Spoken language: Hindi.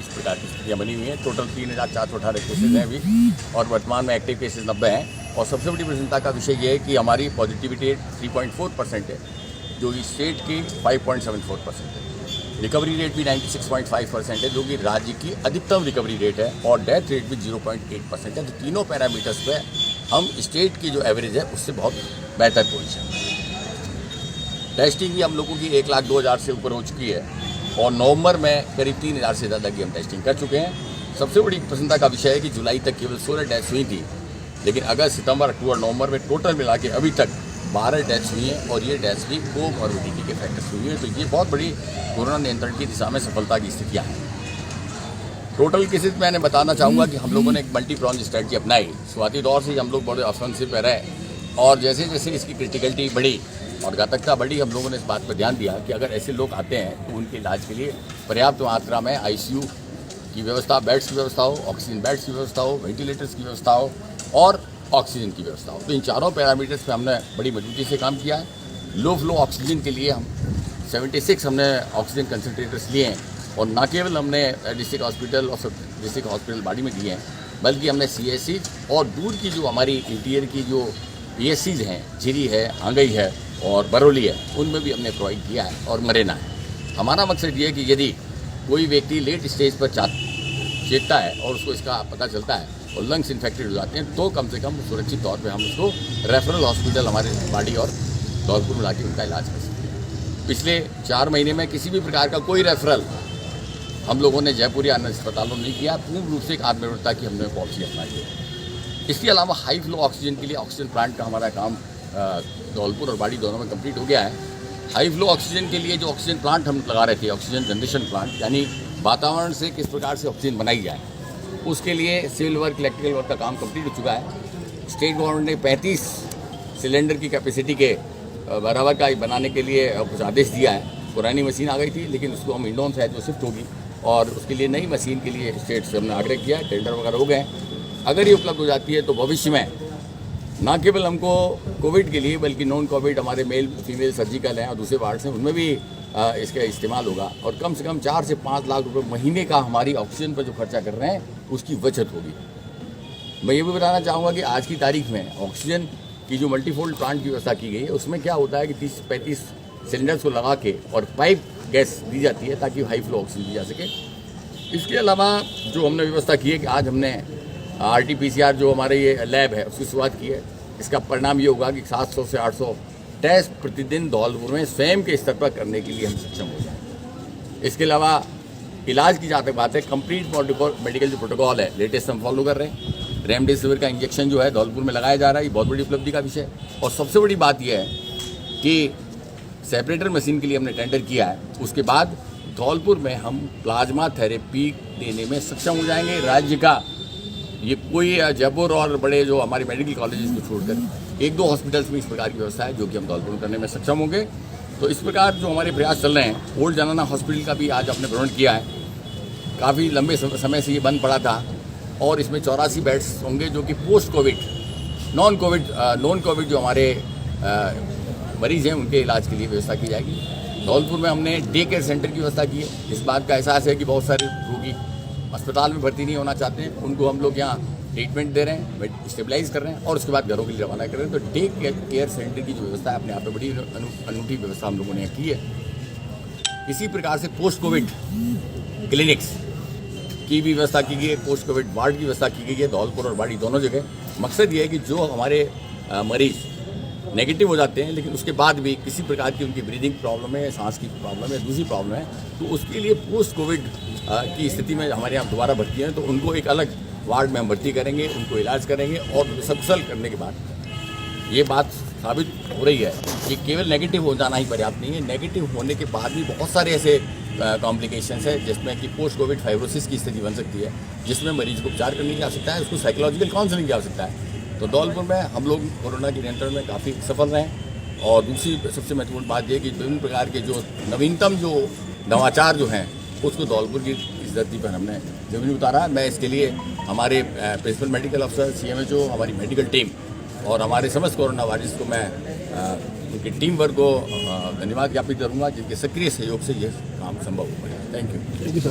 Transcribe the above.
इस प्रकार की स्थितियाँ बनी हुई हैं। टोटल 3,418 केसेज हैं अभी और वर्तमान में एक्टिव केसेज 90 हैं। और सबसे बड़ी प्रसन्नता का विषय ये है कि हमारी पॉजिटिविटी रेट 3.4% है, जो कि स्टेट की 5.74% है। रिकवरी रेट भी 96.5% है, जो कि राज्य की अधिकतम रिकवरी रेट है। और डेथ रेट भी 0.8% है। तो तीनों पैरामीटर्स पे हम स्टेट की जो एवरेज है उससे बहुत बेहतर पोजीशन है। टेस्टिंग भी हम लोगों की 1,02,000 से ऊपर हो चुकी है और नवंबर में करीब 3,000 से ज़्यादा की हम टेस्टिंग कर चुके हैं। सबसे बड़ी प्रसन्नता का विषय है कि जुलाई तक केवल 16 डेथ्स हुई थी, लेकिन अगस्त, सितंबर, अक्टूबर, नवंबर में टोटल मिला के अभी तक 12 डेथ्स हुई हैं और ये डेथ्स भी कोमॉर्बिडिटी के फैक्टर से हुई है। तो ये बहुत बड़ी कोरोना नियंत्रण की दिशा में सफलता की स्थितियाँ हैं। टोटल केसेज मैंने बताना चाहूँगा कि हम लोगों ने एक मल्टी प्रॉन्ज स्ट्रेटजी अपनाई। शुरुआती दौर से ही हम लोग बड़े ऑफेंसिव पे रहे और जैसे जैसे इसकी क्रिटिकलिटी बढ़ी और घातकता बढ़ी, हम लोगों ने इस बात पर ध्यान दिया कि अगर ऐसे लोग आते हैं तो उनके इलाज के लिए पर्याप्त मात्रा में आईसीयू की व्यवस्था, बेड्स की व्यवस्था हो, ऑक्सीजन बेड्स की व्यवस्था हो, वेंटिलेटर्स की व्यवस्था हो और ऑक्सीजन की व्यवस्था हो। तो इन चारों पैरामीटर्स पे हमने बड़ी मजबूती से काम किया है। लो फ्लो ऑक्सीजन के लिए हम 76 हमने ऑक्सीजन कंसनट्रेटर्स लिए हैं और न केवल हमने डिस्ट्रिक्ट हॉस्पिटल और सब डिस्ट्रिक्ट हॉस्पिटल बाड़ी में दिए हैं, बल्कि हमने CSCs और दूर की जो हमारी इंटीरियर की जो PSCs हैं, झिरी है, आंगई है और बरौली है, उनमें भी हमने प्रोवाइड किया है और मरेना है। हमारा मकसद ये है कि यदि कोई व्यक्ति लेट स्टेज पर चेतता है और उसको इसका पता चलता है और लंग्स इन्फेक्टेड हो जाते हैं, तो कम से कम सुरक्षित तौर पे हम उसको रेफरल हॉस्पिटल हमारे बाड़ी और धौलपुर में लाके उनका इलाज कर सकते हैं। पिछले 4 महीने में किसी भी प्रकार का कोई रेफरल हम लोगों ने जयपुर या अन्य अस्पतालों में नहीं किया। पूर्ण रूप से एक आत्मनिर्भरता की हमने पॉलिसी अपनाई है। इसके अलावा हाई फ्लो ऑक्सीजन के लिए ऑक्सीजन प्लांट का हमारा काम धौलपुर और बाड़ी दोनों में कंप्लीट हो गया है। हाई फ्लो ऑक्सीजन के लिए जो ऑक्सीजन प्लांट हम लगा रहे थे, ऑक्सीजन जनरेशन प्लांट, यानी वातावरण से किस प्रकार से ऑक्सीजन बनाई जाए, उसके लिए सिविल वर्क, इलेक्ट्रिकल वर्क का काम कंप्लीट हो चुका है। स्टेट गवर्नमेंट ने 35 सिलेंडर की कैपेसिटी के बराबर का बनाने के लिए कुछ आदेश दिया है। पुरानी मशीन आ गई थी, लेकिन उसको हम इंडोन शायद वो शिफ्ट होगी और उसके लिए नई मशीन के लिए स्टेट से हमने आग्रह किया है। टेंडर वगैरह हो गए। अगर ये उपलब्ध हो जाती है तो भविष्य में न केवल हमको कोविड के लिए बल्कि नॉन कोविड हमारे मेल फीमेल सर्जिकल हैं और दूसरे वार्ड्स हैं, उनमें भी इसका इस्तेमाल होगा और कम से कम 4 से 5 लाख रुपए महीने का हमारी ऑक्सीजन पर जो खर्चा कर रहे हैं उसकी बचत होगी। मैं ये भी बताना चाहूँगा कि आज की तारीख में ऑक्सीजन की जो मल्टीफोल्ड प्लांट की व्यवस्था की गई है, उसमें क्या होता है कि 30-35 सिलेंडर्स को लगा के और पाइप गैस दी जाती है ताकि हाई फ्लो ऑक्सीजन दी जा सके। इसके अलावा जो हमने व्यवस्था की है कि आज हमने RT-PCR जो हमारे ये लैब है उसकी शुरुआत की है। इसका परिणाम ये होगा कि 700 से 800 टेस्ट प्रतिदिन धौलपुर में स्वयं के स्तर पर करने के लिए हम सक्षम हो जाएं। इसके अलावा इलाज की जहाँ तक बात है, कंप्लीट मेडिकल जो प्रोटोकॉल है लेटेस्ट हम फॉलो कर रहे हैं। रेमडेसिविर का इंजेक्शन जो है धौलपुर में लगाया जा रहा है, ये बहुत बड़ी उपलब्धि का विषय है। और सबसे बड़ी बात यह है कि सेपरेटर मशीन के लिए हमने टेंडर किया है। उसके बाद धौलपुर में हम प्लाज्मा थेरेपी देने में सक्षम हो जाएंगे। राज्य का ये कोई जयपुर और बड़े जो हमारे मेडिकल कॉलेजेस को छोड़कर 1-2 हॉस्पिटल्स में इस प्रकार की व्यवस्था है जो कि हम धौलपुर में करने में सक्षम होंगे। तो इस प्रकार जो हमारे प्रयास चल रहे हैं, ओल्ड जनाना हॉस्पिटल का भी आज आपने भ्रमण किया है। काफ़ी लंबे समय से ये बंद पड़ा था और इसमें 84 बेड्स होंगे जो कि पोस्ट कोविड, नॉन कोविड जो हमारे मरीज़ हैं उनके इलाज के लिए व्यवस्था की जाएगी। धौलपुर में हमने डे केयर सेंटर की व्यवस्था की है। इस बात का एहसास है कि बहुत सारे रोगी अस्पताल में भर्ती नहीं होना चाहते हैं, उनको हम लोग यहाँ ट्रीटमेंट दे रहे हैं, स्टेबलाइज कर रहे हैं और उसके बाद घरों के लिए रवाना कर रहे हैं। तो डे केयर सेंटर की जो व्यवस्था है अपने आप में बड़ी अनूठी व्यवस्था हम लोगों ने की है। इसी प्रकार से पोस्ट कोविड क्लिनिक्स की भी व्यवस्था की गई है, पोस्ट कोविड वार्ड की व्यवस्था की गई है धौलपुर और बाड़ी दोनों जगह। मकसद ये है कि जो हमारे मरीज नेगेटिव हो जाते हैं लेकिन उसके बाद भी किसी प्रकार की उनकी ब्रीदिंग प्रॉब्लम है, सांस की प्रॉब्लम है, दूसरी प्रॉब्लम है, तो उसके लिए पोस्ट कोविड की स्थिति में हमारे यहाँ दोबारा भर्ती हैं तो उनको एक अलग वार्ड में हम भर्ती करेंगे, उनको इलाज करेंगे और सकुशल करने के बाद ये बात साबित हो रही है कि केवल नेगेटिव हो जाना ही पर्याप्त नहीं है। नेगेटिव होने के बाद भी बहुत सारे ऐसे कॉम्प्लिकेशंस है जिसमें कि पोस्ट कोविड फाइब्रोसिस की स्थिति बन सकती है, जिसमें मरीज को उपचार करने की आवश्यकता है, उसको साइकोलॉजिकल काउंसलिंग की आवश्यकता है। तो धौलपुर में हम लोग कोरोना के नियंत्रण में काफ़ी सफल रहे हैं। और दूसरी सबसे महत्वपूर्ण बात यह कि विभिन्न प्रकार के जो नवीनतम जो नवाचार जो हैं उसको धौलपुर की इस धरती पर हमने जमीन उतारा। मैं इसके लिए हमारे प्रिंसिपल मेडिकल अफसर, CMHO, हमारी मेडिकल टीम और हमारे समस्त कोरोना वॉरियर्स को मैं उनकी टीम वर्क को धन्यवाद ज्ञापित करूँगा जिनके सक्रिय सहयोग से ये काम संभव हो पाया। Thank you.